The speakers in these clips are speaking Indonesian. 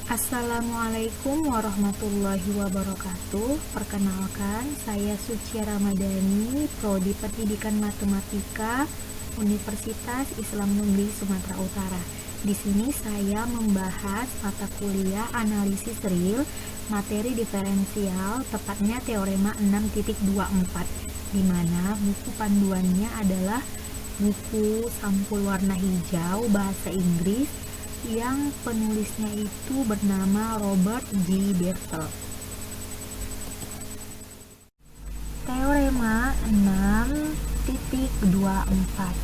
Assalamualaikum warahmatullahi wabarakatuh. Perkenalkan, saya Suci Ramadhani, Prodi Pendidikan Matematika, Universitas Islam Negeri Sumatera Utara. Di sini saya membahas mata kuliah analisis real, materi diferensial, tepatnya teorema 6.24, di mana buku panduannya adalah buku sampul warna hijau bahasa Inggris yang penulisnya itu bernama Robert G. Bertel. Teorema 6.24,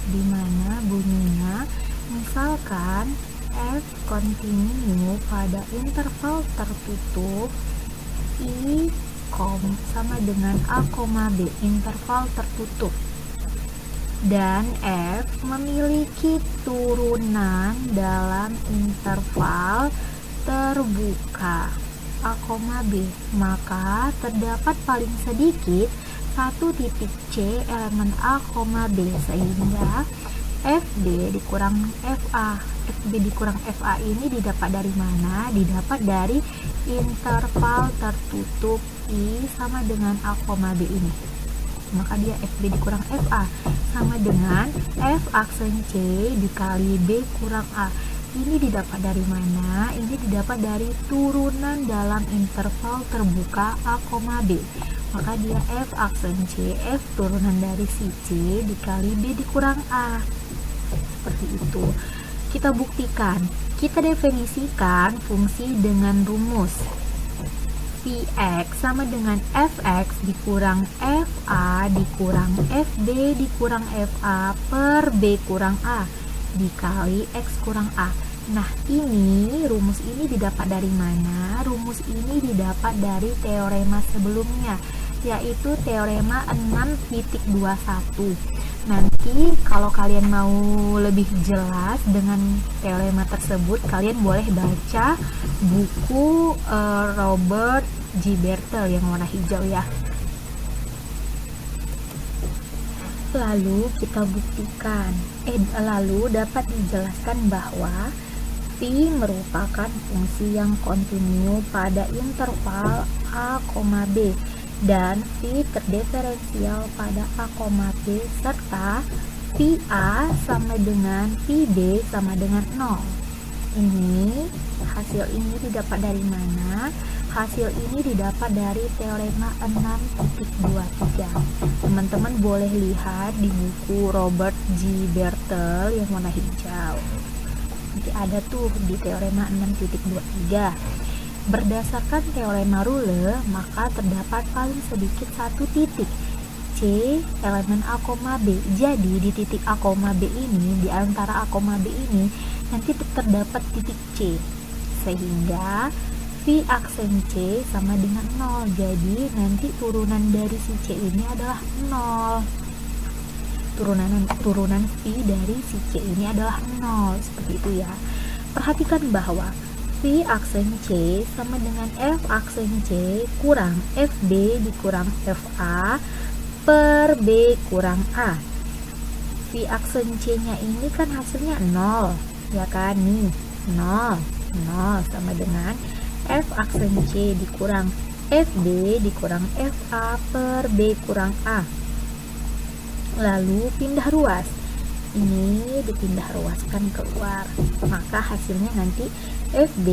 di mana bunyinya misalkan F kontinu pada interval tertutup I, sama dengan A, B, interval tertutup, dan F memiliki turunan dalam interval terbuka A, B, maka terdapat paling sedikit satu titik C elemen A, B, sehingga FB dikurang FA. FB dikurang FA ini didapat dari mana? Didapat dari interval tertutup I sama dengan A, B ini. Maka dia FB dikurang FA sama dengan F aksen C dikali B kurang A. Ini didapat dari mana? Ini didapat dari turunan dalam interval terbuka A, B. Maka dia F aksen C, F turunan dari si C dikali B dikurang A. Seperti itu. Kita buktikan. Kita definisikan fungsi dengan rumus Vx sama dengan Fx dikurang Fa dikurang Fb dikurang Fa per B kurang A dikali X kurang A. Nah, ini rumus ini didapat dari mana? Rumus ini didapat dari teorema sebelumnya, yaitu teorema 6.21. Nanti kalau kalian mau lebih jelas dengan teorema tersebut, kalian boleh baca buku Robert G. Bertel yang warna hijau ya. Lalu kita buktikan, lalu dapat dijelaskan bahwa Phi merupakan fungsi yang kontinu pada interval A, B, dan Phi terdiferensial pada A, B, serta Phi A sama dengan Phi B sama dengan 0. Hasil ini didapat dari mana? Hasil ini didapat dari teorema 6.23. Teman-teman boleh lihat di buku Robert G. Bertel yang warna hijau. Nanti ada tuh di teorema 6.23. Berdasarkan teorema Rule, maka terdapat paling sedikit satu titik C elemen A, B. Jadi di titik A, B ini, di antara A, B ini nanti terdapat titik C, sehingga Phi aksen C sama dengan 0. Jadi nanti turunan dari si C ini adalah 0. Turunan Phi dari si C ini adalah 0. Seperti itu ya. Perhatikan bahwa Phi aksen C sama dengan F aksen C kurang FB dikurang FA per B kurang A. Phi aksen C nya ini kan hasilnya 0, ya kan, nih 0 sama dengan F aksen C dikurang FB dikurang FA per B kurang A. Lalu pindah ruas, ini dipindah ruaskan keluar, maka hasilnya nanti FB,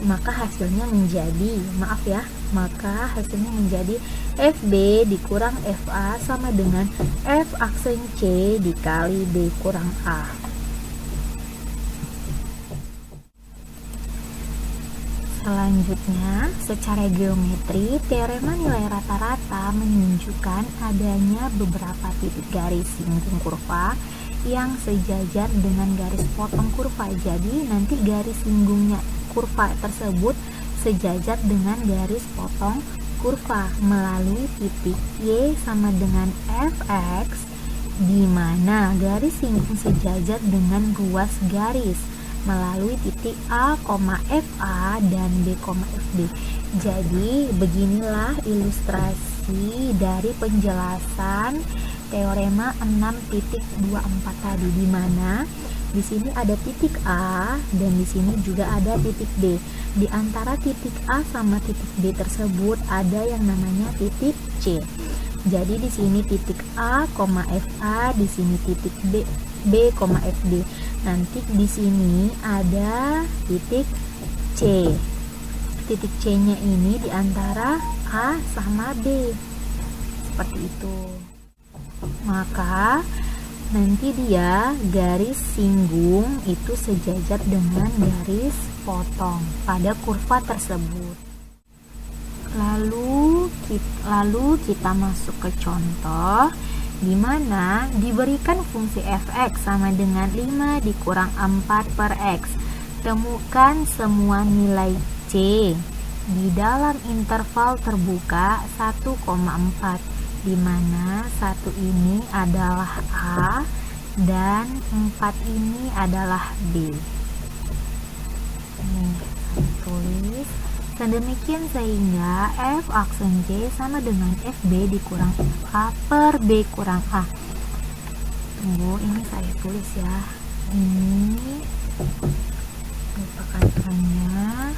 maka hasilnya menjadi FB dikurang FA sama dengan F aksen C dikali B kurang A. Selanjutnya, secara geometri, teorema nilai rata-rata menunjukkan adanya beberapa titik garis singgung kurva yang sejajar dengan garis potong kurva. Jadi, nanti garis singgungnya kurva tersebut sejajar dengan garis potong kurva melalui titik Y sama dengan Fx, di mana garis singgung sejajar dengan ruas garis melalui titik A, FA dan B, FB. Jadi beginilah ilustrasi dari penjelasan teorema 6.24 tadi, di mana Di sini ada titik A dan di sini juga ada titik B. Di antara titik A sama titik B tersebut ada yang namanya titik C. Jadi di sini titik A, FA, di sini titik B, FB. Nanti di sini ada titik C. Titik C-nya ini di antara A sama B. Seperti itu. Maka nanti dia garis singgung itu sejajar dengan garis potong pada kurva tersebut. Lalu kita masuk ke contoh di mana diberikan fungsi f(x) sama dengan 5 dikurang 4 per x. Temukan semua nilai C di dalam interval terbuka 1,4, di mana 1 ini adalah A dan 4 ini adalah B. Nih, tulis. Sedemikian sehingga f aksen C sama dengan fb dikurang fa per b kurang a. Tunggu, ini saya tulis ya. Ini merupakan A-nya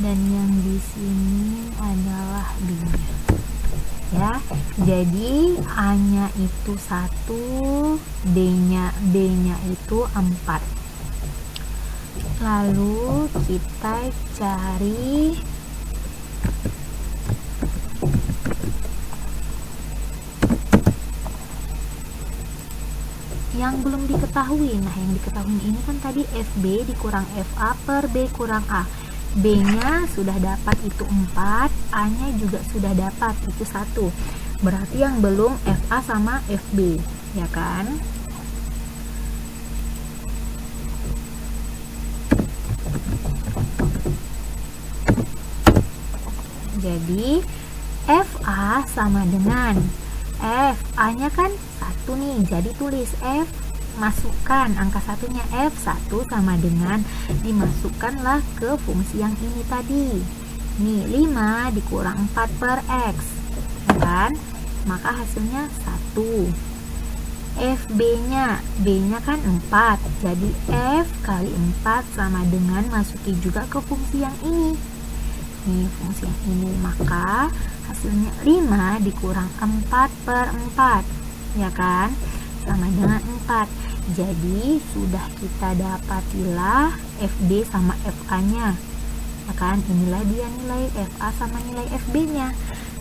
dan yang di sini adalah B-nya. Ya, jadi A-nya itu 1, B-nya itu 4. Lalu kita cari yang belum diketahui. Nah, yang diketahui ini kan tadi FB dikurang FA per B kurang A. B-nya sudah dapat itu 4, A-nya juga sudah dapat itu 1. Berarti yang belum FA sama FB, ya kan? Jadi FA sama dengan F, A-nya kan 1 nih, jadi tulis F, masukkan angka satunya F1 sama dengan dimasukkanlah ke fungsi yang ini tadi. Nih 5 dikurang 4 per X, kan? Maka hasilnya 1. FB-nya, B-nya kan 4, jadi F kali 4 sama dengan masuki juga ke fungsi yang ini. Nih fungsi yang ini, maka hasilnya 5 dikurang 4 per 4, ya kan, sama dengan 4. Jadi sudah kita dapatilah FB sama FA nya, ya kan. Inilah dia nilai FA sama nilai FB nya.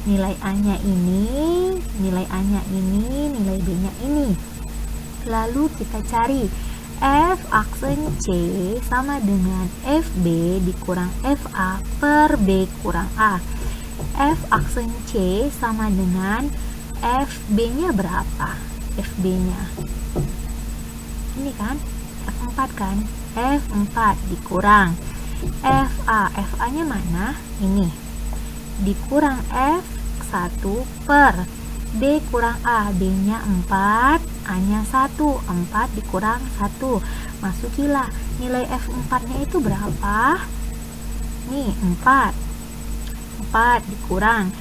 Nilai A nya ini, nilai A nya ini, nilai B nya ini. Lalu kita cari F aksen C sama dengan FB dikurang FA per B kurang A. F aksen C sama dengan FB-nya berapa? FB-nya ini kan F4 kan? F4 dikurang FA. FA-nya mana? Ini. Dikurang F1 per B kurang A. B-nya 4, A-nya 1. 4 dikurang 1. Masukilah nilai F4-nya itu berapa? Nih, 4. 4 dikurang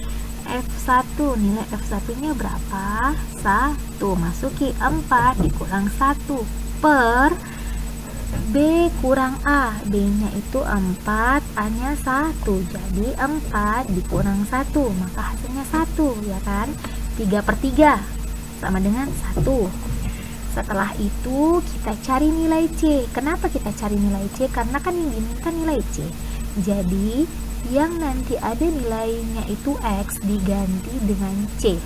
F1. Nilai F1-nya berapa? 1. Masuki 4 dikurang 1 per B kurang A. B-nya itu 4, A-nya 1. Jadi 4 dikurang 1, maka hasilnya 1, ya kan? 3/3 sama dengan 1. Setelah itu kita cari nilai C. Kenapa kita cari nilai C? Karena kan yang diminta nilai C. Jadi yang nanti ada nilainya itu X diganti dengan C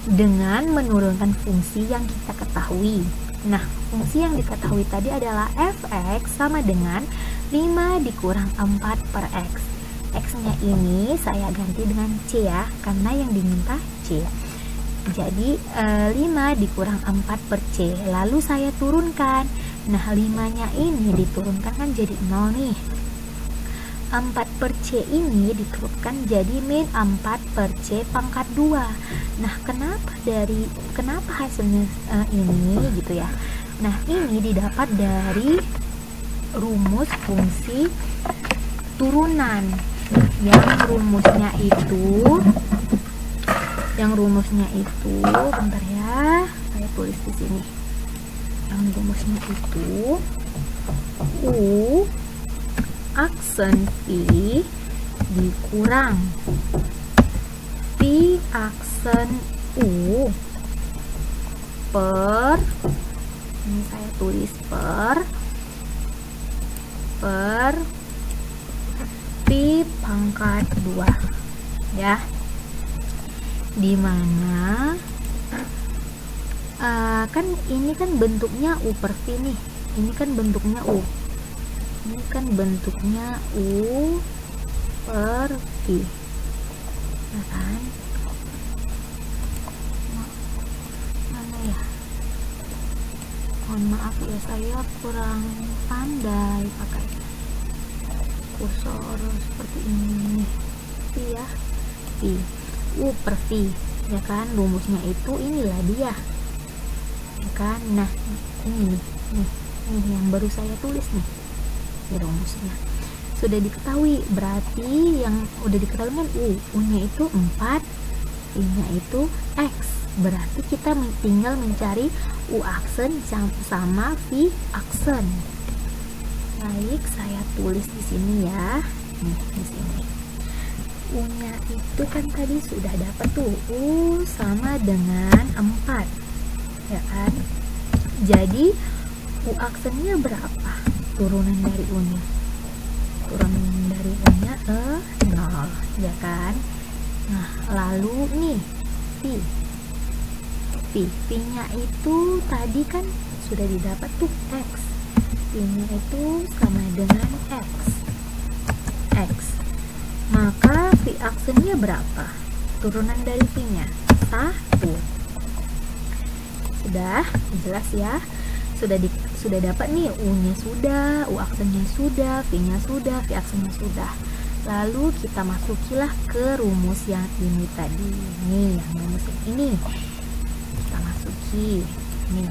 dengan menurunkan fungsi yang kita ketahui. Nah, fungsi yang diketahui tadi adalah fx sama dengan 5 dikurang 4 per x. X-nya ini saya ganti dengan C ya, karena yang diminta C. Jadi 5 dikurang 4 per C. Lalu saya turunkan. Nah, 5-nya ini diturunkan kan jadi 0 nih. 4 per C ini diturunkan jadi min 4 per C pangkat 2. Nah, kenapa hasilnya ini gitu ya. Nah, ini didapat dari rumus fungsi turunan yang rumusnya itu bentar ya, saya tulis di sini. Yang rumusnya itu U aksen V dikurang V aksen U per, ini saya tulis per V pangkat 2 ya, dimana kan ini kan bentuknya U per V nih, ini kan bentuknya U, ini kan bentuknya U per V ya kan. Mana ya, mohon maaf ya, saya kurang pandai pakai kursor seperti ini nih. V ya, V U per V ya kan, rumusnya itu inilah dia ya kan. Nah ini yang baru saya tulis nih, ini rumusnya sudah diketahui, berarti yang udah diketahui kan U nya itu 4, V nya itu X, berarti kita tinggal mencari U aksen sama V aksen. Baik, saya tulis di sini ya, nih di sini U nya itu kan tadi sudah dapat tuh, U sama dengan 4 ya kan. Jadi U aksennya berapa? Turunan dari U nya, turunan dari U nya 0 ya kan. Nah lalu nih V nya itu tadi kan sudah didapat tuh X, V nya itu sama dengan X, maka V aksennya berapa? Turunan dari V nya 1. Sudah jelas ya, sudah dapat nih, U nya sudah, U aksennya sudah, V nya sudah, V aksennya sudah. Lalu kita masukilah ke rumus yang ini tadi nih, yang rumus ini kita masuki nih,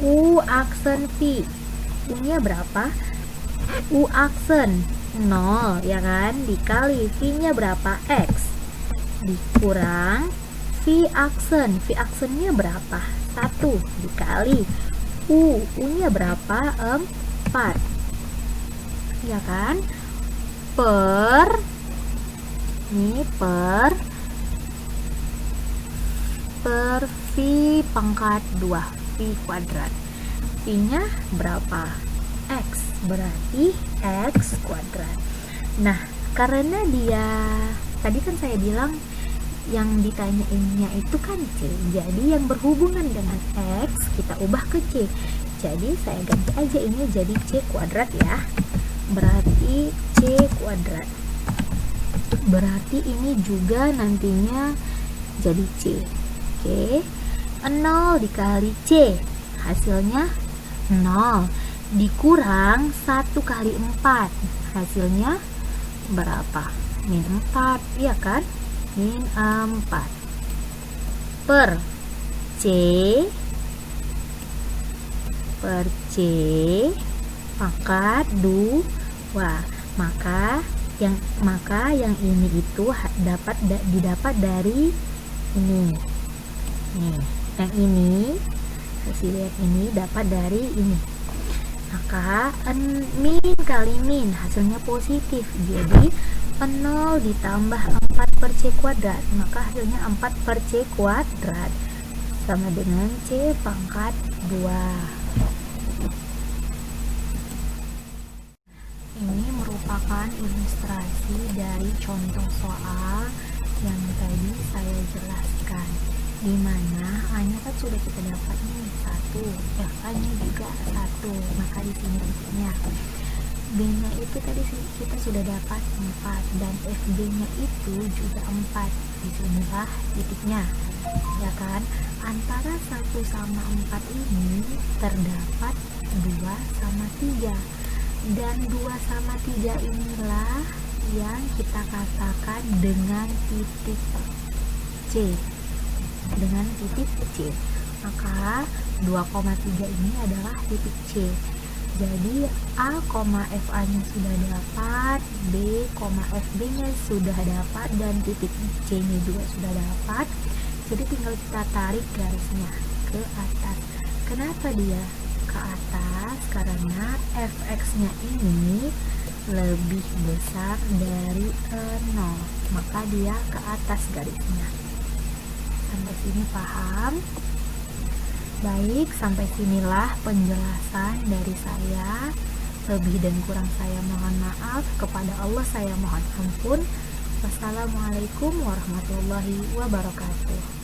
U aksen V, U nya berapa? U aksen 0 ya kan, dikali V nya berapa? X, dikurang V aksennya berapa? 1, dikali U nya berapa? 4 ya kan, per V pangkat 2, V kuadrat, V nya berapa? X, berarti X kuadrat. Nah karena dia tadi kan saya bilang yang ditanyainnya itu kan C, jadi yang berhubungan dengan X kita ubah ke C, jadi saya ganti aja ini jadi C kuadrat ya, berarti C kuadrat, berarti ini juga nantinya jadi C. Oke, 0 dikali C hasilnya 0, dikurang 1 kali 4 hasilnya berapa? Min 4 ya kan, min 4 per C pangkat 2, maka yang ini itu didapat dari ini nih, yang ini hasil ini dapat dari ini, maka min kali min hasilnya positif, jadi 0 ditambah 4 per C kuadrat, maka hasilnya 4 per C kuadrat sama dengan C pangkat 2. Ini merupakan ilustrasi dari contoh soal yang tadi saya jelaskan, di mana A-nya kan sudah kita dapat nih 1, F-nya juga 1, maka di sini titiknya. B-nya itu tadi kita sudah dapat 4 dan FB-nya itu juga 4. Disinilah titiknya, ya kan? Antara 1 sama 4 ini terdapat 2 sama 3. Dan 2 sama 3 inilah yang kita katakan dengan titik C. Dengan titik C. Maka 2,3 ini adalah titik C. Jadi A, FA nya sudah dapat, B, FB nya sudah dapat, dan titik C nya juga sudah dapat. Jadi tinggal kita tarik garisnya ke atas. Kenapa dia ke atas karena fx-nya ini lebih besar dari 0, maka dia ke atas garisnya. Sampai sini paham? Baik, sampai sinilah penjelasan dari saya. Lebih dan kurang saya mohon maaf. Kepada Allah saya mohon ampun. Wassalamualaikum warahmatullahi wabarakatuh.